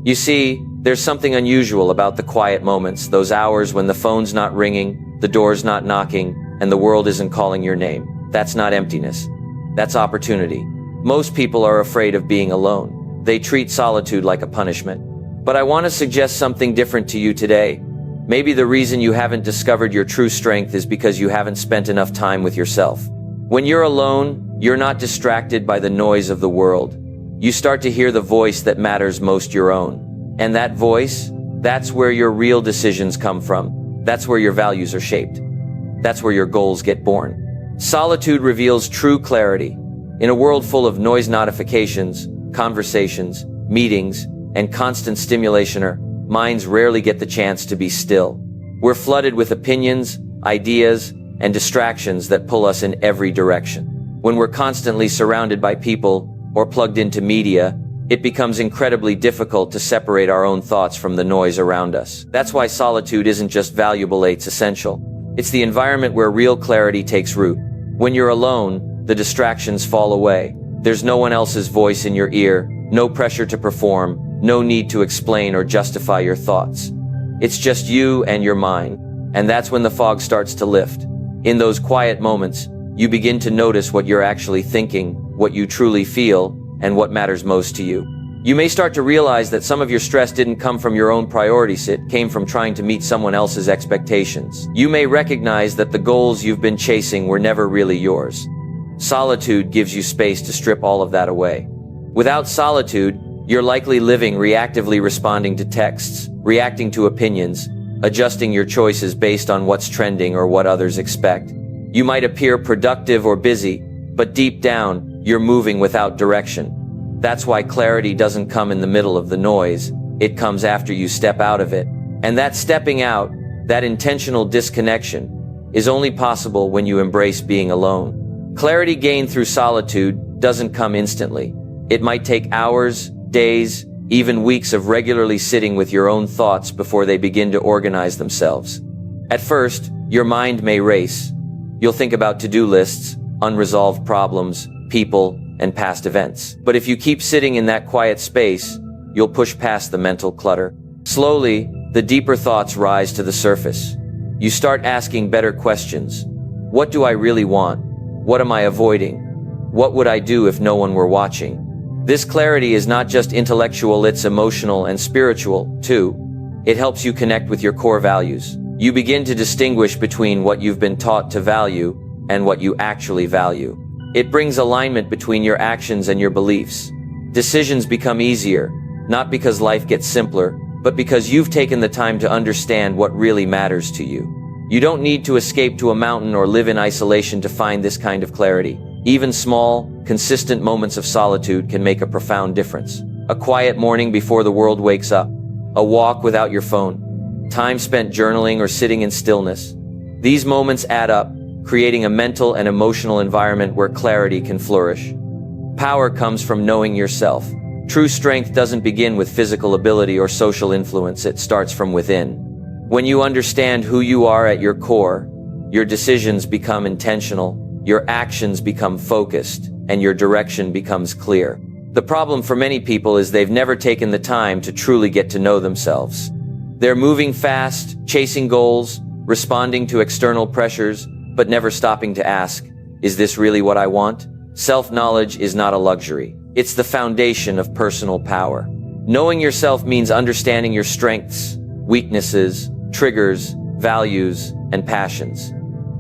You see, there's something unusual about the quiet moments, those hours when the phone's not ringing, the door's not knocking, and the world isn't calling your name. That's not emptiness. That's opportunity. Most people are afraid of being alone. They treat solitude like a punishment. But I want to suggest something different to you today. Maybe the reason you haven't discovered your true strength is because you haven't spent enough time with yourself. When you're alone, you're not distracted by the noise of the world. You start to hear the voice that matters most, your own. And that voice, that's where your real decisions come from. That's where your values are shaped. That's where your goals get born. Solitude reveals true clarity. In a world full of noise, notifications, conversations, meetings, and constant stimulation, our minds rarely get the chance to be still. We're flooded with opinions, ideas, and distractions that pull us in every direction. When we're constantly surrounded by people or plugged into media, it becomes incredibly difficult to separate our own thoughts from the noise around us. That's why solitude isn't just valuable, it's essential. It's the environment where real clarity takes root. When you're alone, the distractions fall away. There's no one else's voice in your ear, no pressure to perform, no need to explain or justify your thoughts. It's just you and your mind, and that's when the fog starts to lift. In those quiet moments, you begin to notice what you're actually thinking, what you truly feel, and what matters most to you. You may start to realize that some of your stress didn't come from your own priorities, it came from trying to meet someone else's expectations. You may recognize that the goals you've been chasing were never really yours. Solitude gives you space to strip all of that away. Without solitude, you're likely living reactively, responding to texts, reacting to opinions, adjusting your choices based on what's trending or what others expect. You might appear productive or busy, but deep down, you're moving without direction. That's why clarity doesn't come in the middle of the noise, it comes after you step out of it. And that stepping out, that intentional disconnection, is only possible when you embrace being alone. Clarity gained through solitude doesn't come instantly. It might take hours, days, even weeks of regularly sitting with your own thoughts before they begin to organize themselves. At first, your mind may race. You'll think about to-do lists, unresolved problems, people, and past events. But if you keep sitting in that quiet space, you'll push past the mental clutter. Slowly, the deeper thoughts rise to the surface. You start asking better questions. What do I really want? What am I avoiding? What would I do if no one were watching? This clarity is not just intellectual, it's emotional and spiritual, too. It helps you connect with your core values. You begin to distinguish between what you've been taught to value and what you actually value. It brings alignment between your actions and your beliefs. Decisions become easier, not because life gets simpler, but because you've taken the time to understand what really matters to you. You don't need to escape to a mountain or live in isolation to find this kind of clarity. Even small, consistent moments of solitude can make a profound difference. A quiet morning before the world wakes up, a walk without your phone, time spent journaling or sitting in stillness. These moments add up, creating a mental and emotional environment where clarity can flourish. Power comes from knowing yourself. True strength doesn't begin with physical ability or social influence, it starts from within. When you understand who you are at your core, your decisions become intentional, your actions become focused, and your direction becomes clear. The problem for many people is they've never taken the time to truly get to know themselves. They're moving fast, chasing goals, responding to external pressures, but never stopping to ask, is this really what I want? Self-knowledge is not a luxury. It's the foundation of personal power. Knowing yourself means understanding your strengths, weaknesses, triggers, values, and passions.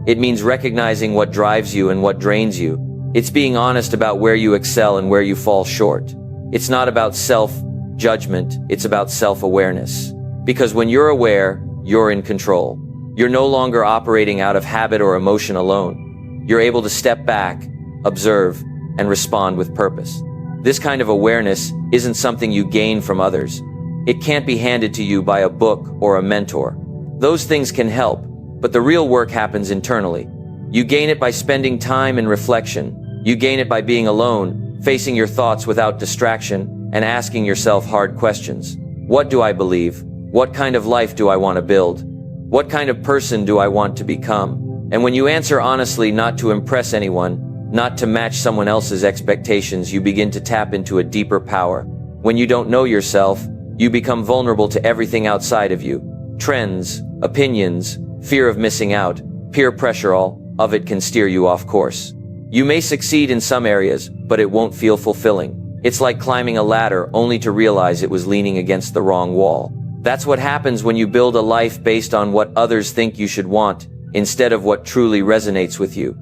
It means recognizing what drives you and what drains you. It's being honest about where you excel and where you fall short. It's not about self-judgment, it's about self-awareness. Because when you're aware, you're in control. You're no longer operating out of habit or emotion alone. You're able to step back, observe, and respond with purpose. This kind of awareness isn't something you gain from others. It can't be handed to you by a book or a mentor. Those things can help, but the real work happens internally. You gain it by spending time in reflection. You gain it by being alone, facing your thoughts without distraction, and asking yourself hard questions. What do I believe? What kind of life do I want to build? What kind of person do I want to become? And when you answer honestly, not to impress anyone, not to match someone else's expectations, you begin to tap into a deeper power. When you don't know yourself, You become vulnerable to everything outside of you. Trends, opinions, fear of missing out, peer pressure, all of it can steer you off course. You may succeed in some areas, but it won't feel fulfilling. It's like climbing a ladder only to realize it was leaning against the wrong wall. That's what happens when you build a life based on what others think you should want, instead of what truly resonates with you.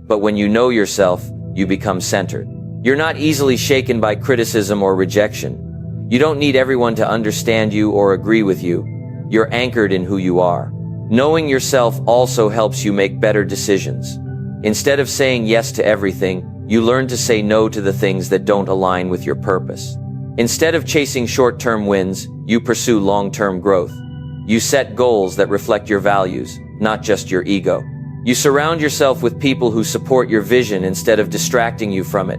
But when you know yourself, you become centered. You're not easily shaken by criticism or rejection. You don't need everyone to understand you or agree with you. You're anchored in who you are. Knowing yourself also helps you make better decisions. Instead of saying yes to everything, you learn to say no to the things that don't align with your purpose. Instead of chasing short-term wins, you pursue long-term growth. You set goals that reflect your values, not just your ego. You surround yourself with people who support your vision instead of distracting you from it.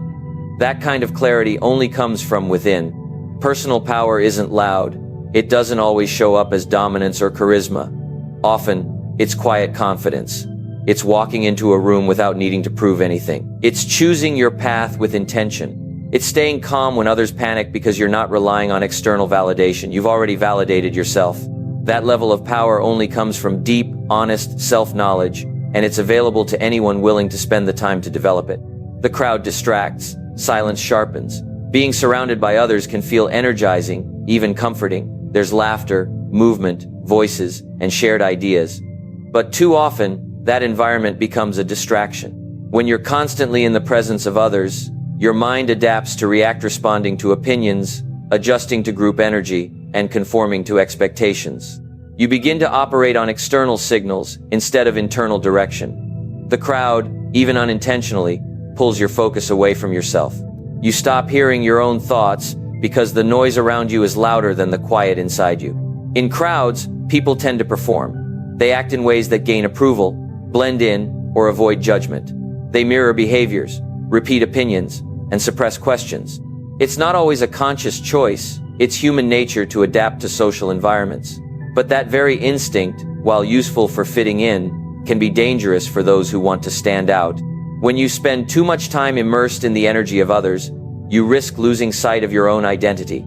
That kind of clarity only comes from within. Personal power isn't loud. It doesn't always show up as dominance or charisma. Often, it's quiet confidence. It's walking into a room without needing to prove anything. It's choosing your path with intention. It's staying calm when others panic because you're not relying on external validation. You've already validated yourself. That level of power only comes from deep, honest self-knowledge, and it's available to anyone willing to spend the time to develop it. The crowd distracts. Silence sharpens. Being surrounded by others can feel energizing, even comforting. There's laughter, movement, voices, and shared ideas. But too often, that environment becomes a distraction. When you're constantly in the presence of others, your mind adapts to react, responding to opinions, adjusting to group energy, and conforming to expectations. You begin to operate on external signals instead of internal direction. The crowd, even unintentionally, pulls your focus away from yourself. You stop hearing your own thoughts because the noise around you is louder than the quiet inside you. In crowds, people tend to perform. They act in ways that gain approval, blend in, or avoid judgment. They mirror behaviors, repeat opinions, and suppress questions. It's not always a conscious choice. It's human nature to adapt to social environments. But that very instinct, while useful for fitting in, can be dangerous for those who want to stand out. When you spend too much time immersed in the energy of others, you risk losing sight of your own identity.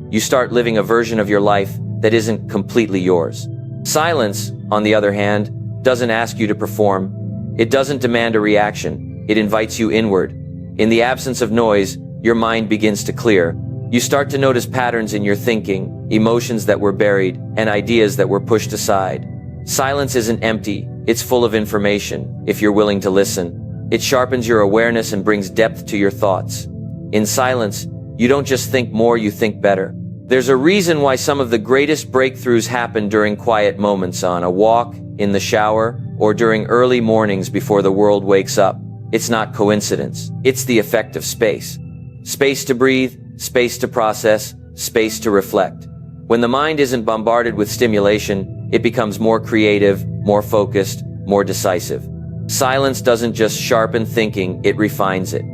You start living a version of your life that isn't completely yours. Silence, on the other hand, doesn't ask you to perform. It doesn't demand a reaction. It invites you inward. In the absence of noise, your mind begins to clear. You start to notice patterns in your thinking, emotions that were buried, and ideas that were pushed aside. Silence isn't empty. It's full of information, if you're willing to listen. It sharpens your awareness and brings depth to your thoughts. In silence, you don't just think more, you think better. There's a reason why some of the greatest breakthroughs happen during quiet moments, on a walk, in the shower, or during early mornings before the world wakes up. It's not coincidence. It's the effect of space. Space to breathe, space to process, space to reflect. When the mind isn't bombarded with stimulation, it becomes more creative, more focused, more decisive. Silence doesn't just sharpen thinking, it refines it.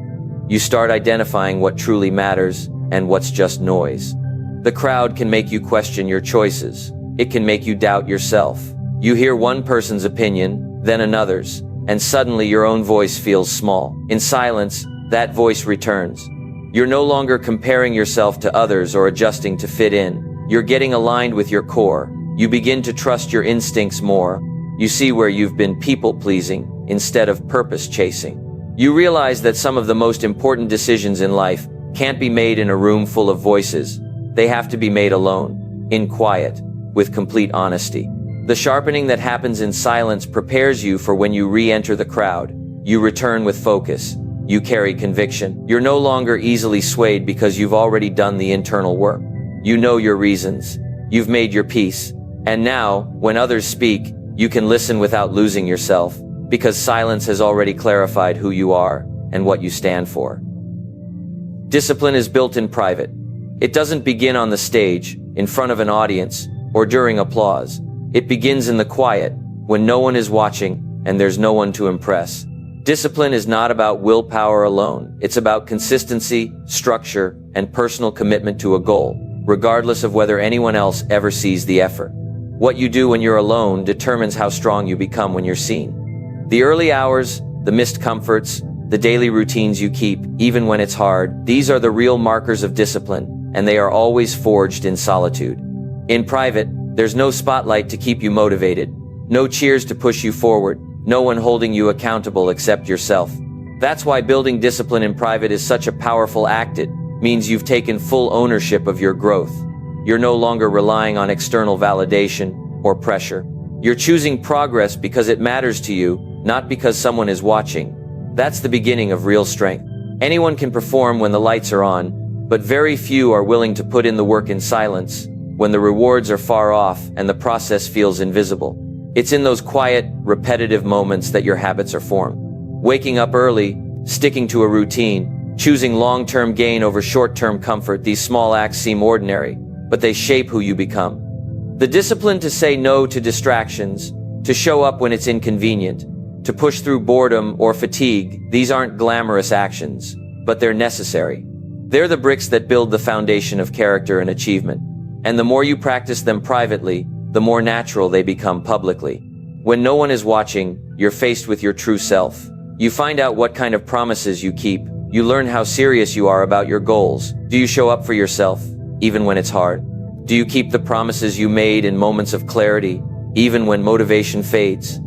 You start identifying what truly matters and what's just noise. The crowd can make you question your choices. It can make you doubt yourself. You hear one person's opinion, then another's, and suddenly your own voice feels small. In silence, that voice returns. You're no longer comparing yourself to others or adjusting to fit in. You're getting aligned with your core. You begin to trust your instincts more. You see where you've been people-pleasing instead of purpose-chasing. You realize that some of the most important decisions in life can't be made in a room full of voices. They have to be made alone, in quiet, with complete honesty. The sharpening that happens in silence prepares you for when you re-enter the crowd. You return with focus. You carry conviction. You're no longer easily swayed because you've already done the internal work. You know your reasons. You've made your peace. And now, when others speak, you can listen without losing yourself, because silence has already clarified who you are and what you stand for. Discipline is built in private. It doesn't begin on the stage, in front of an audience, or during applause. It begins in the quiet, when no one is watching and there's no one to impress. Discipline is not about willpower alone. It's about consistency, structure, and personal commitment to a goal, regardless of whether anyone else ever sees the effort. What you do when you're alone determines how strong you become when you're seen. The early hours, the missed comforts, the daily routines you keep, even when it's hard, these are the real markers of discipline, and they are always forged in solitude. In private, there's no spotlight to keep you motivated, no cheers to push you forward, no one holding you accountable except yourself. That's why building discipline in private is such a powerful act. It means you've taken full ownership of your growth. You're no longer relying on external validation or pressure. You're choosing progress because it matters to you, not because someone is watching. That's the beginning of real strength. Anyone can perform when the lights are on, but very few are willing to put in the work in silence, when the rewards are far off and the process feels invisible. It's in those quiet, repetitive moments that your habits are formed. Waking up early, sticking to a routine, choosing long-term gain over short-term comfort, these small acts seem ordinary, but they shape who you become. The discipline to say no to distractions, to show up when it's inconvenient, to push through boredom or fatigue, these aren't glamorous actions, but they're necessary. They're the bricks that build the foundation of character and achievement. And the more you practice them privately, the more natural they become publicly. When no one is watching, you're faced with your true self. You find out what kind of promises you keep. You learn how serious you are about your goals. Do you show up for yourself, even when it's hard? Do you keep the promises you made in moments of clarity, even when motivation fades?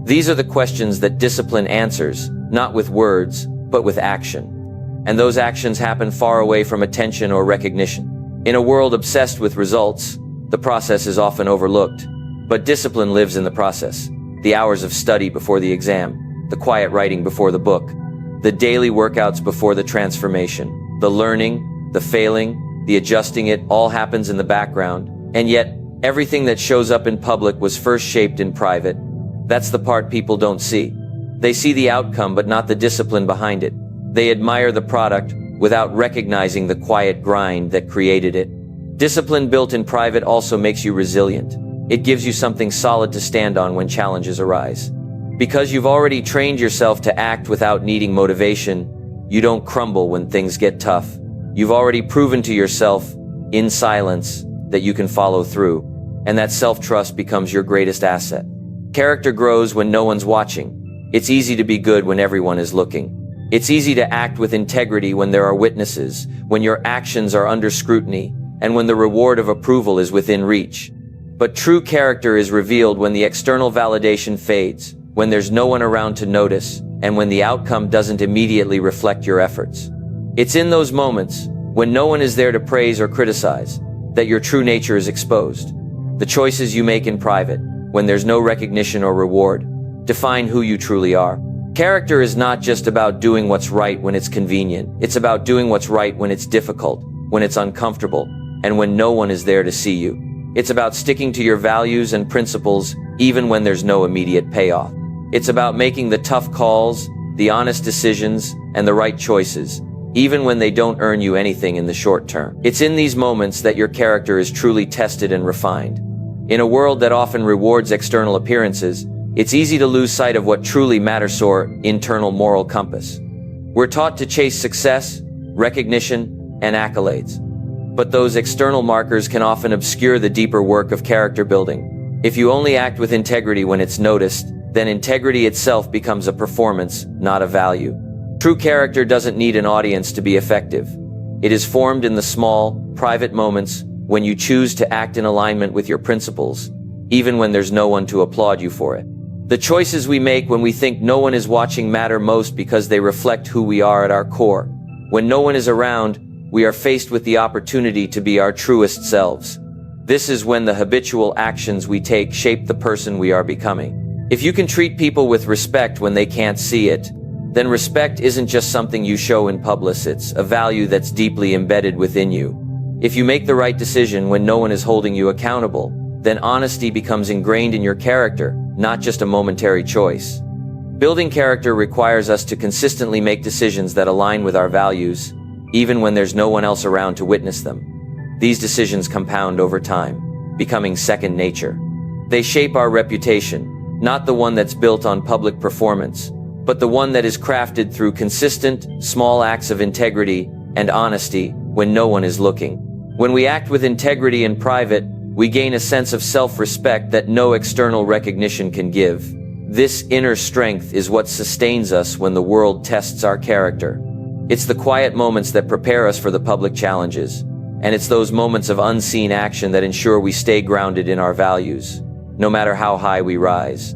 These are the questions that discipline answers, not with words, but with action. And those actions happen far away from attention or recognition. In a world obsessed with results, the process is often overlooked. But discipline lives in the process. The hours of study before the exam, the quiet writing before the book, the daily workouts before the transformation, the learning, the failing, the adjusting, it all happens in the background. And yet, everything that shows up in public was first shaped in private. That's the part people don't see. They see the outcome but not the discipline behind it. They admire the product without recognizing the quiet grind that created it. Discipline built in private also makes you resilient. It gives you something solid to stand on when challenges arise. Because you've already trained yourself to act without needing motivation, you don't crumble when things get tough. You've already proven to yourself, in silence, that you can follow through, and that self-trust becomes your greatest asset. Character grows when no one's watching. It's easy to be good when everyone is looking. It's easy to act with integrity when there are witnesses, when your actions are under scrutiny, and when the reward of approval is within reach. But true character is revealed when the external validation fades, when there's no one around to notice, and when the outcome doesn't immediately reflect your efforts. It's in those moments, when no one is there to praise or criticize, that your true nature is exposed. The choices you make in private, when there's no recognition or reward, define who you truly are. Character is not just about doing what's right when it's convenient. It's about doing what's right when it's difficult, when it's uncomfortable, and when no one is there to see you. It's about sticking to your values and principles, even when there's no immediate payoff. It's about making the tough calls, the honest decisions, and the right choices, even when they don't earn you anything in the short term. It's in these moments that your character is truly tested and refined. In a world that often rewards external appearances, it's easy to lose sight of what truly matters: our internal moral compass. We're taught to chase success, recognition, and accolades. But those external markers can often obscure the deeper work of character building. If you only act with integrity when it's noticed, then integrity itself becomes a performance, not a value. True character doesn't need an audience to be effective. It is formed in the small, private moments when you choose to act in alignment with your principles, even when there's no one to applaud you for it. The choices we make when we think no one is watching matter most because they reflect who we are at our core. When no one is around, we are faced with the opportunity to be our truest selves. This is when the habitual actions we take shape the person we are becoming. If you can treat people with respect when they can't see it, then respect isn't just something you show in public, it's a value that's deeply embedded within you. If you make the right decision when no one is holding you accountable, then honesty becomes ingrained in your character, not just a momentary choice. Building character requires us to consistently make decisions that align with our values, even when there's no one else around to witness them. These decisions compound over time, becoming second nature. They shape our reputation, not the one that's built on public performance, but the one that is crafted through consistent, small acts of integrity and honesty when no one is looking. When we act with integrity in private, we gain a sense of self-respect that no external recognition can give. This inner strength is what sustains us when the world tests our character. It's the quiet moments that prepare us for the public challenges. And it's those moments of unseen action that ensure we stay grounded in our values, no matter how high we rise.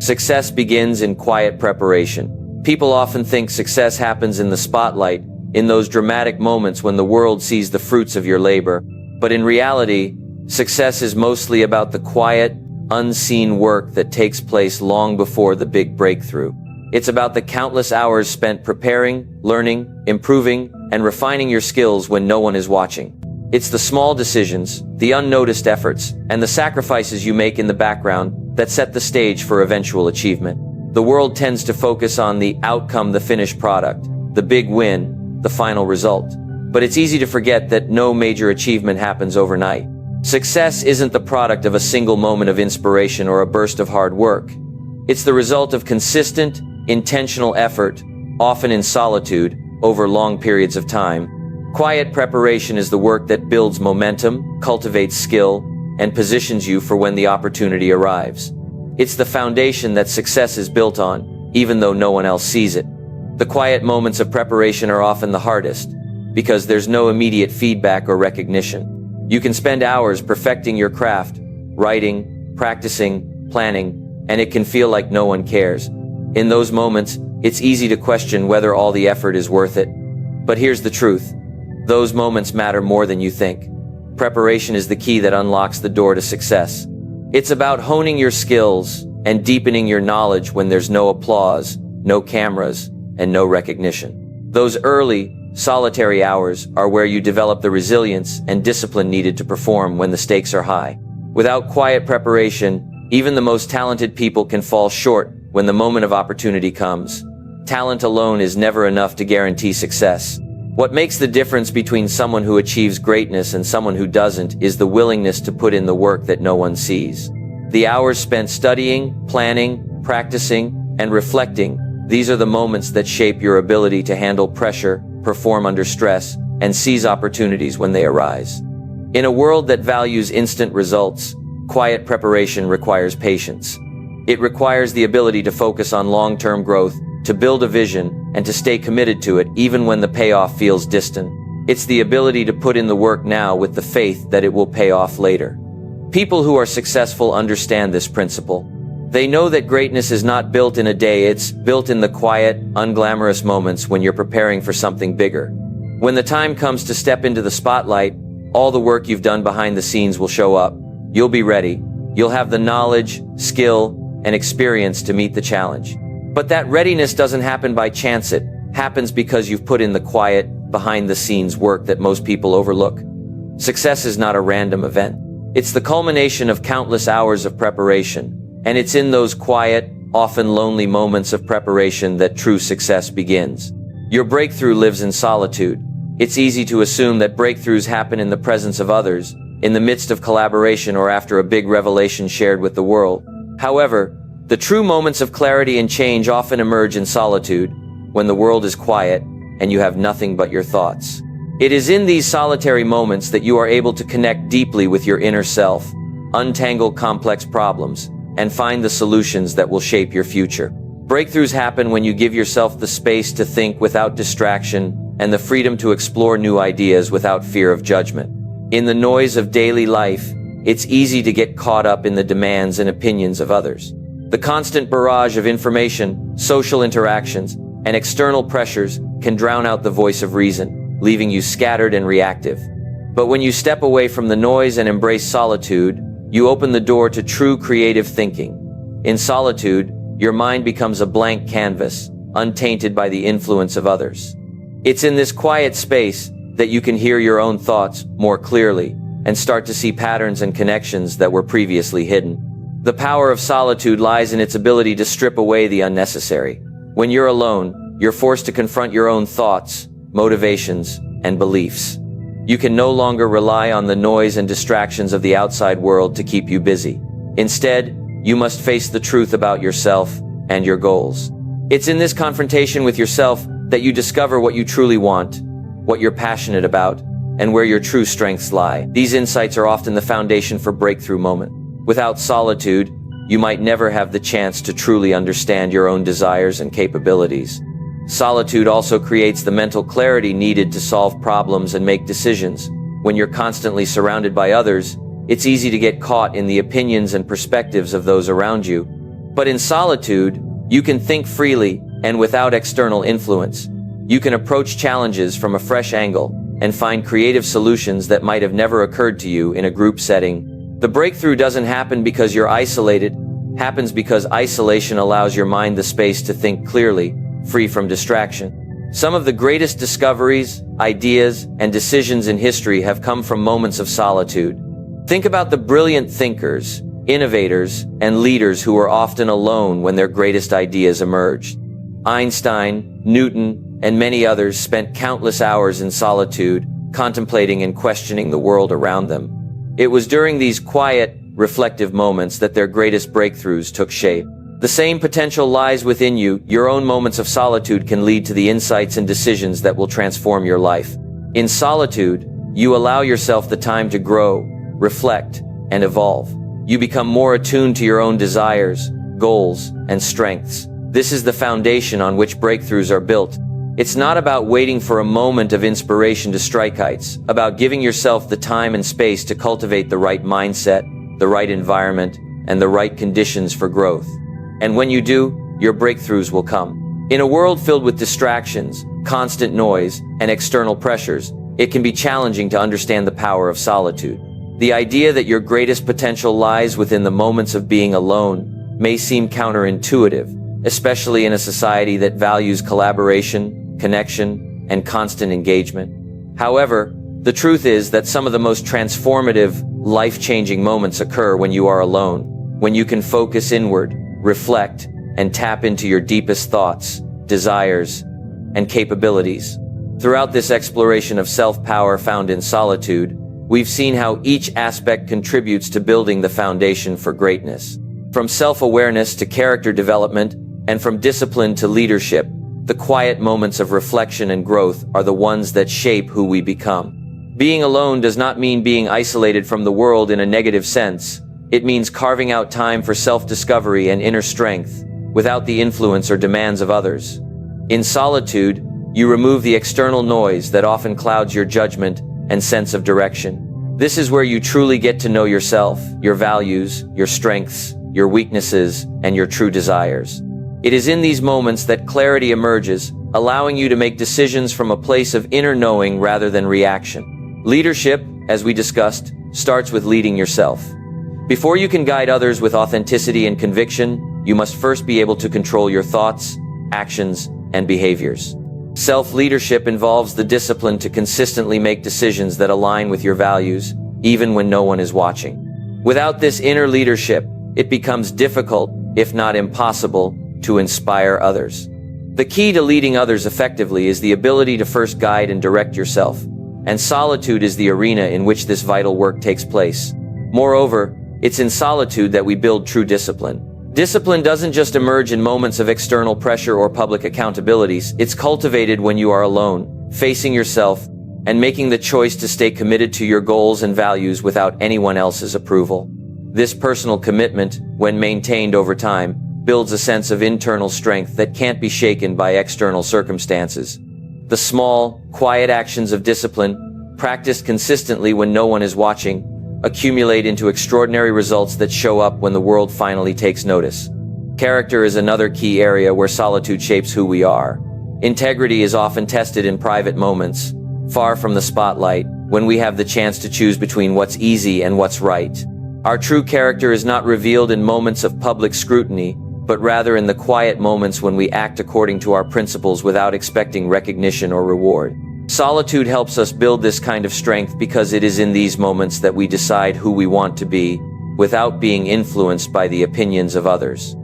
Success begins in quiet preparation. People often think success happens in the spotlight, in those dramatic moments when the world sees the fruits of your labor. But in reality, success is mostly about the quiet, unseen work that takes place long before the big breakthrough. It's about the countless hours spent preparing, learning, improving, and refining your skills when no one is watching. It's the small decisions, the unnoticed efforts, and the sacrifices you make in the background that set the stage for eventual achievement. The world tends to focus on the outcome, the finished product, the big win, the final result. But it's easy to forget that no major achievement happens overnight. Success isn't the product of a single moment of inspiration or a burst of hard work. It's the result of consistent, intentional effort, often in solitude, over long periods of time. Quiet preparation is the work that builds momentum, cultivates skill, and positions you for when the opportunity arrives. It's the foundation that success is built on, even though no one else sees it. The quiet moments of preparation are often the hardest, because there's no immediate feedback or recognition. You can spend hours perfecting your craft, writing, practicing, planning, and it can feel like no one cares. In those moments, it's easy to question whether all the effort is worth it. But here's the truth. Those moments matter more than you think. Preparation is the key that unlocks the door to success. It's about honing your skills and deepening your knowledge when there's no applause, no cameras, and no recognition. Those early, solitary hours are where you develop the resilience and discipline needed to perform when the stakes are high. Without quiet preparation, even the most talented people can fall short when the moment of opportunity comes. Talent alone is never enough to guarantee success. What makes the difference between someone who achieves greatness and someone who doesn't is the willingness to put in the work that no one sees. The hours spent studying, planning, practicing, and reflecting, these are the moments that shape your ability to handle pressure, perform under stress, and seize opportunities when they arise. In a world that values instant results, quiet preparation requires patience. It requires the ability to focus on long-term growth, to build a vision, and to stay committed to it even when the payoff feels distant. It's the ability to put in the work now with the faith that it will pay off later. People who are successful understand this principle. They know that greatness is not built in a day, it's built in the quiet, unglamorous moments when you're preparing for something bigger. When the time comes to step into the spotlight, all the work you've done behind the scenes will show up. You'll be ready. You'll have the knowledge, skill, and experience to meet the challenge. But that readiness doesn't happen by chance. It happens because you've put in the quiet, behind-the-scenes work that most people overlook. Success is not a random event. It's the culmination of countless hours of preparation. And it's in those quiet, often lonely moments of preparation that true success begins. Your breakthrough lives in solitude. It's easy to assume that breakthroughs happen in the presence of others, in the midst of collaboration, or after a big revelation shared with the world. However, the true moments of clarity and change often emerge in solitude, when the world is quiet and you have nothing but your thoughts. It is in these solitary moments that you are able to connect deeply with your inner self, untangle complex problems, and find the solutions that will shape your future. Breakthroughs happen when you give yourself the space to think without distraction and the freedom to explore new ideas without fear of judgment. In the noise of daily life, it's easy to get caught up in the demands and opinions of others. The constant barrage of information, social interactions, and external pressures can drown out the voice of reason, leaving you scattered and reactive. But when you step away from the noise and embrace solitude, you open the door to true creative thinking. In solitude, your mind becomes a blank canvas, untainted by the influence of others. It's in this quiet space that you can hear your own thoughts more clearly and start to see patterns and connections that were previously hidden. The power of solitude lies in its ability to strip away the unnecessary. When you're alone, you're forced to confront your own thoughts, motivations, and beliefs. You can no longer rely on the noise and distractions of the outside world to keep you busy. Instead, you must face the truth about yourself and your goals. It's in this confrontation with yourself that you discover what you truly want, what you're passionate about, and where your true strengths lie. These insights are often the foundation for breakthrough moments. Without solitude, you might never have the chance to truly understand your own desires and capabilities. Solitude also creates the mental clarity needed to solve problems and make decisions. When you're constantly surrounded by others, it's easy to get caught in the opinions and perspectives of those around you. But in solitude, you can think freely and without external influence. You can approach challenges from a fresh angle and find creative solutions that might have never occurred to you in a group setting. The breakthrough doesn't happen because you're isolated, happens because isolation allows your mind the space to think clearly, free from distraction. Some of the greatest discoveries, ideas, and decisions in history have come from moments of solitude. Think about the brilliant thinkers, innovators, and leaders who were often alone when their greatest ideas emerged. Einstein, Newton, and many others spent countless hours in solitude, contemplating and questioning the world around them. It was during these quiet, reflective moments that their greatest breakthroughs took shape. The same potential lies within you. Your own moments of solitude can lead to the insights and decisions that will transform your life. In solitude, you allow yourself the time to grow, reflect, and evolve. You become more attuned to your own desires, goals, and strengths. This is the foundation on which breakthroughs are built. It's not about waiting for a moment of inspiration to strike. It's about giving yourself the time and space to cultivate the right mindset, the right environment, and the right conditions for growth. And when you do, your breakthroughs will come. In a world filled with distractions, constant noise, and external pressures, it can be challenging to understand the power of solitude. The idea that your greatest potential lies within the moments of being alone may seem counterintuitive, especially in a society that values collaboration, connection, and constant engagement. However, the truth is that some of the most transformative, life-changing moments occur when you are alone, when you can focus inward, reflect, and tap into your deepest thoughts, desires, and capabilities. Throughout this exploration of self-power found in solitude, we've seen how each aspect contributes to building the foundation for greatness. From self-awareness to character development, and from discipline to leadership, the quiet moments of reflection and growth are the ones that shape who we become. Being alone does not mean being isolated from the world in a negative sense. It means carving out time for self-discovery and inner strength, without the influence or demands of others. In solitude, you remove the external noise that often clouds your judgment and sense of direction. This is where you truly get to know yourself, your values, your strengths, your weaknesses, and your true desires. It is in these moments that clarity emerges, allowing you to make decisions from a place of inner knowing rather than reaction. Leadership, as we discussed, starts with leading yourself. Before you can guide others with authenticity and conviction, you must first be able to control your thoughts, actions, and behaviors. Self-leadership involves the discipline to consistently make decisions that align with your values, even when no one is watching. Without this inner leadership, it becomes difficult, if not impossible, to inspire others. The key to leading others effectively is the ability to first guide and direct yourself, and solitude is the arena in which this vital work takes place. Moreover, it's in solitude that we build true discipline. Discipline doesn't just emerge in moments of external pressure or public accountabilities. It's cultivated when you are alone, facing yourself, and making the choice to stay committed to your goals and values without anyone else's approval. This personal commitment, when maintained over time, builds a sense of internal strength that can't be shaken by external circumstances. The small, quiet actions of discipline, practiced consistently when no one is watching, accumulate into extraordinary results that show up when the world finally takes notice. Character is another key area where solitude shapes who we are. Integrity is often tested in private moments, far from the spotlight, when we have the chance to choose between what's easy and what's right. Our true character is not revealed in moments of public scrutiny, but rather in the quiet moments when we act according to our principles without expecting recognition or reward. Solitude helps us build this kind of strength because it is in these moments that we decide who we want to be, without being influenced by the opinions of others.